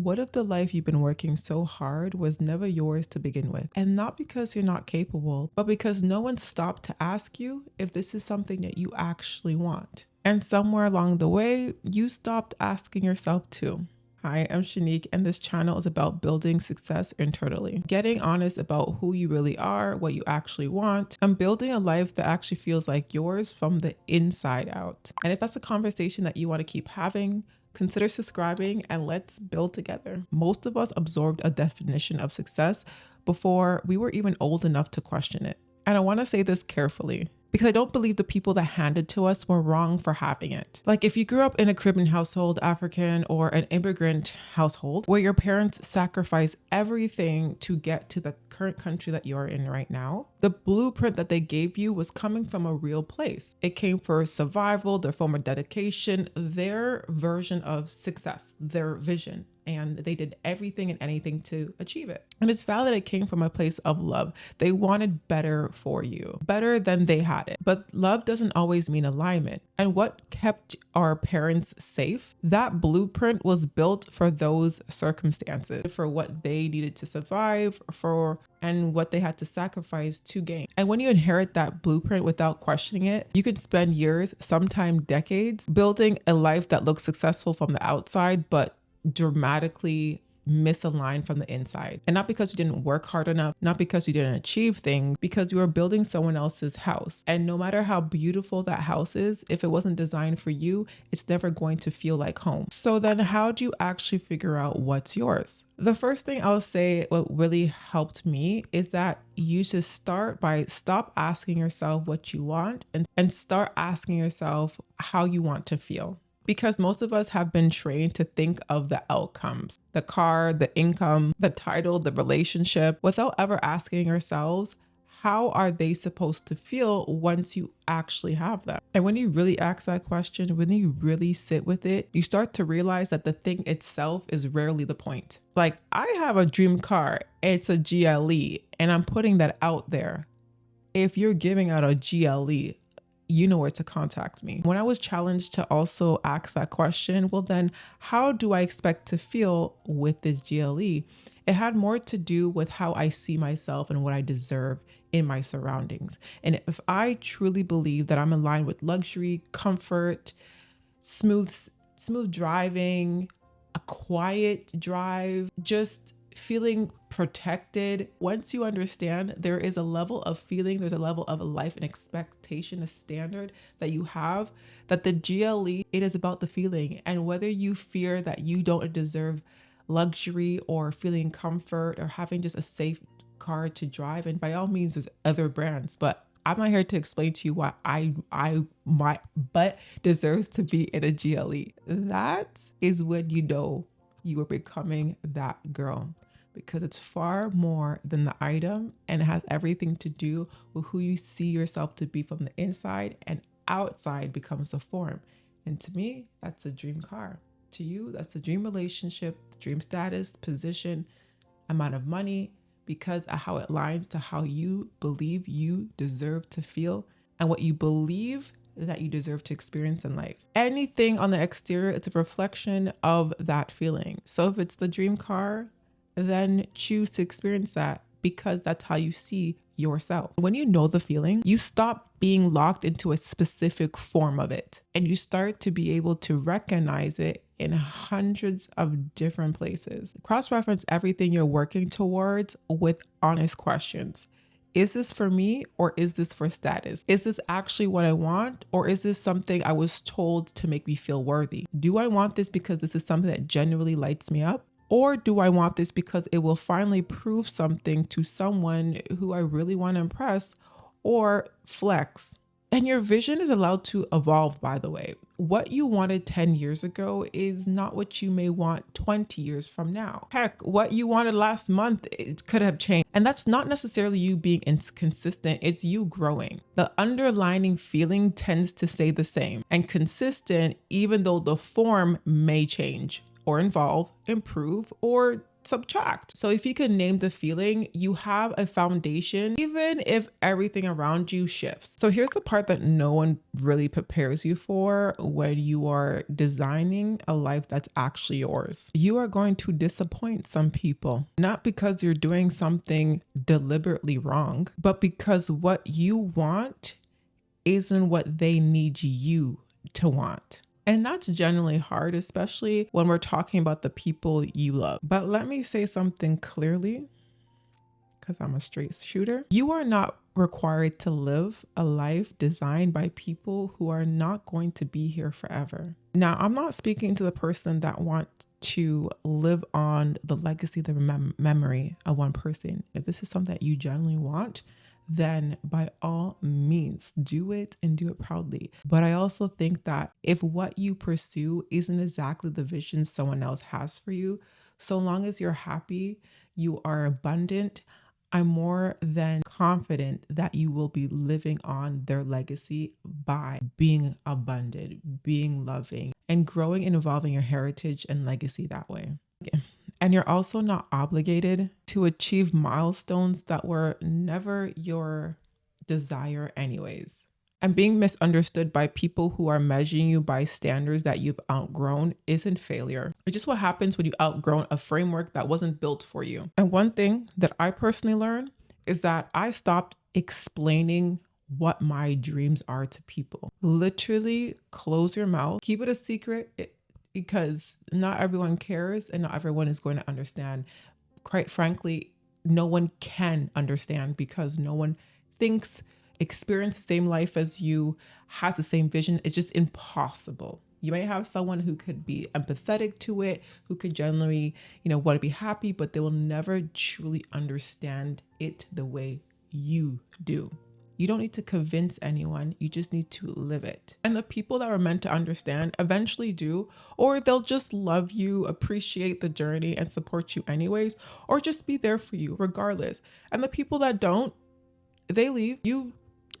What if the life you've been working so hard was never yours to begin with? And not because you're not capable, but because no one stopped to ask you if this is something that you actually want. And somewhere along the way, you stopped asking yourself too. Hi, I'm Shanique, and this channel is about building success internally, getting honest about who you really are, what you actually want, and building a life that actually feels like yours from the inside out. And if that's a conversation that you want to keep having, consider subscribing and let's build together. Most of us absorbed a definition of success before we were even old enough to question it. And I want to say this carefully, because I don't believe the people that handed to us were wrong for having it. Like if you grew up in a Caribbean household, African, or an immigrant household where your parents sacrificed everything to get to the current country that you're in right now, the blueprint that they gave you was coming from a real place. It came for survival, their form of dedication, their version of success, their vision. And they did everything and anything to achieve it. And it's valid it came from a place of love. They wanted better for you, better than they had it. But love doesn't always mean alignment. And what kept our parents safe? That blueprint was built for those circumstances, for what they needed to survive, and what they had to sacrifice to gain. And when you inherit that blueprint without questioning it, you could spend years, sometimes decades, building a life that looks successful from the outside, but dramatically misaligned from the inside. And not because you didn't work hard enough, not because you didn't achieve things, because you were building someone else's house. And no matter how beautiful that house is, if it wasn't designed for you, it's never going to feel like home. So then how do you actually figure out what's yours? The first thing I'll say, what really helped me is that you should start by stop asking yourself what you want and start asking yourself how you want to feel. Because most of us have been trained to think of the outcomes, the car, the income, the title, the relationship, without ever asking ourselves, how are they supposed to feel once you actually have them? And when you really ask that question, when you really sit with it, you start to realize that the thing itself is rarely the point. Like, I have a dream car, it's a GLE, and I'm putting that out there. If you're giving out a GLE, you know where to contact me. When I was challenged to also ask that question, well then, how do I expect to feel with this GLE? It had more to do with how I see myself and what I deserve in my surroundings. And if I truly believe that I'm aligned with luxury, comfort, smooth driving, a quiet drive, just feeling protected. Once you understand there is a level of feeling, there's a level of a life and expectation, a standard that you have, that the GLE, it is about the feeling. And whether you fear that you don't deserve luxury or feeling comfort or having just a safe car to drive, and by all means there's other brands, but I'm not here to explain to you why my butt deserves to be in a GLE. That is when you know you are becoming that girl, because it's far more than the item and it has everything to do with who you see yourself to be from the inside, and outside becomes the form. And to me, that's a dream car. To you, that's a dream relationship, dream status, position, amount of money, because of how it aligns to how you believe you deserve to feel and what you believe that you deserve to experience in life. Anything on the exterior, it's a reflection of that feeling. So if it's the dream car, then choose to experience that, because that's how you see yourself. When you know the feeling, you stop being locked into a specific form of it, and you start to be able to recognize it in hundreds of different places. Cross-reference everything you're working towards with honest questions. Is this for me, or is this for status? Is this actually what I want, or is this something I was told to make me feel worthy? Do I want this because this is something that genuinely lights me up? Or do I want this because it will finally prove something to someone who I really want to impress or flex? And your vision is allowed to evolve, by the way. What you wanted 10 years ago is not what you may want 20 years from now. Heck, what you wanted last month, it could have changed. And that's not necessarily you being inconsistent, it's you growing. The underlying feeling tends to stay the same and consistent, even though the form may change or evolve, improve, or subtract. So if you can name the feeling, you have a foundation, even if everything around you shifts. So here's the part that no one really prepares you for when you are designing a life that's actually yours. You are going to disappoint some people, not because you're doing something deliberately wrong, but because what you want isn't what they need you to want. And that's generally hard, especially when we're talking about the people you love. But let me say something clearly, because I'm a straight shooter. You are not required to live a life designed by people who are not going to be here forever. Now, I'm not speaking to the person that wants to live on the legacy, the memory of one person. If this is something that you genuinely want, then by all means, do it and do it proudly. But I also think that if what you pursue isn't exactly the vision someone else has for you, so long as you're happy, you are abundant, I'm more than confident that you will be living on their legacy by being abundant, being loving, and growing and evolving your heritage and legacy that way. And you're also not obligated to achieve milestones that were never your desire, anyways. And being misunderstood by people who are measuring you by standards that you've outgrown isn't failure. It's just what happens when you outgrown a framework that wasn't built for you. And one thing that I personally learned is that I stopped explaining what my dreams are to people. Literally close your mouth, keep it a secret, because not everyone cares and not everyone is going to understand. Quite frankly, no one can understand because no one thinks, experience the same life as you, has the same vision. It's just impossible. You may have someone who could be empathetic to it, who could generally, want to be happy, but they will never truly understand it the way you do. You don't need to convince anyone. You just need to live it. And the people that are meant to understand eventually do, or they'll just love you, appreciate the journey, and support you anyways, or just be there for you regardless. And the people that don't, they leave. You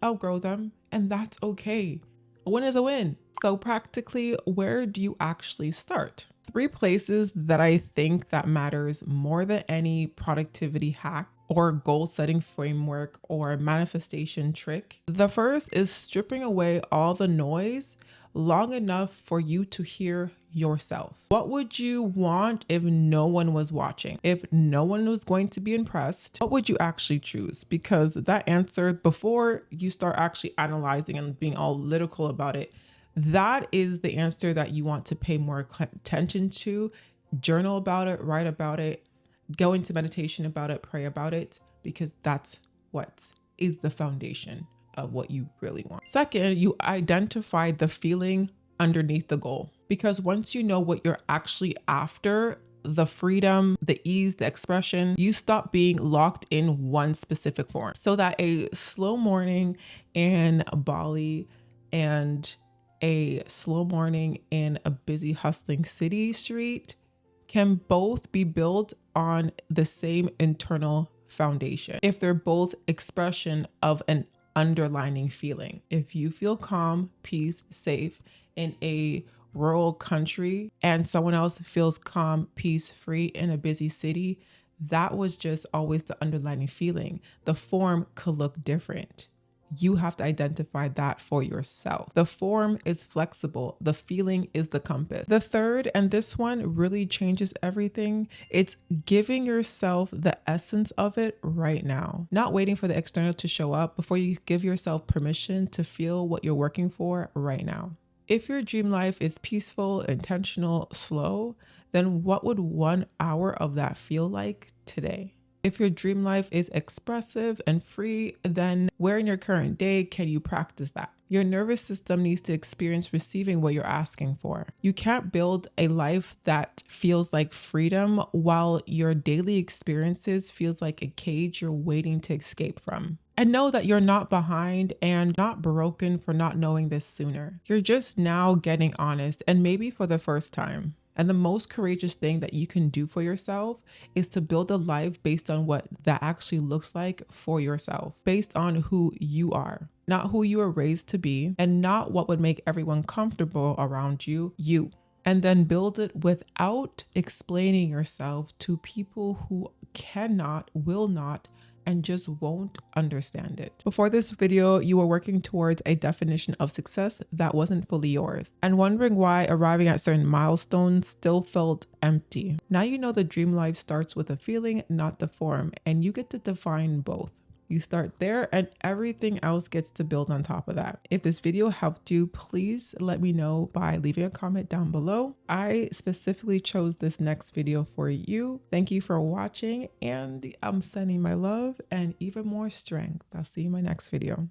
outgrow them, and that's okay. A win is a win. So practically, where do you actually start? 3 places that I think that matters more than any productivity hack or goal setting framework or manifestation trick. The first is stripping away all the noise long enough for you to hear yourself. What would you want if no one was watching? If no one was going to be impressed, what would you actually choose? Because that answer, before you start actually analyzing and being all lyrical about it, that is the answer that you want to pay more attention to. Journal about it, write about it, go into meditation about it, pray about it, because that's what is the foundation of what you really want. Second, you identify the feeling underneath the goal, because once you know what you're actually after, the freedom, the ease, the expression, you stop being locked in one specific form. So that a slow morning in Bali and a slow morning in a busy hustling city street can both be built on the same internal foundation if they're both expression of an underlining feeling. If you feel calm, peace, safe in a rural country and someone else feels calm, peace, free in a busy city, that was just always the underlining feeling. The form could look different. You have to identify that for yourself. The form is flexible. The feeling is the compass. The third, and this one really changes everything, it's giving yourself the essence of it right now. Not waiting for the external to show up before you give yourself permission to feel what you're working for right now. If your dream life is peaceful, intentional, slow, then what would 1 hour of that feel like today? If your dream life is expressive and free, then where in your current day can you practice that? Your nervous system needs to experience receiving what you're asking for. You can't build a life that feels like freedom while your daily experiences feels like a cage you're waiting to escape from. And know that you're not behind and not broken for not knowing this sooner. You're just now getting honest, and maybe for the first time. And the most courageous thing that you can do for yourself is to build a life based on what that actually looks like for yourself, based on who you are, not who you were raised to be, and not what would make everyone comfortable around you. You. and then build it without explaining yourself to people who cannot, will not, and just won't understand it. Before this video, you were working towards a definition of success that wasn't fully yours and wondering why arriving at certain milestones still felt empty. Now you know the dream life starts with a feeling, not the form, and you get to define both. You start there and everything else gets to build on top of that. If this video helped you, please let me know by leaving a comment down below. I specifically chose this next video for you. Thank you for watching, and I'm sending my love and even more strength. I'll see you in my next video.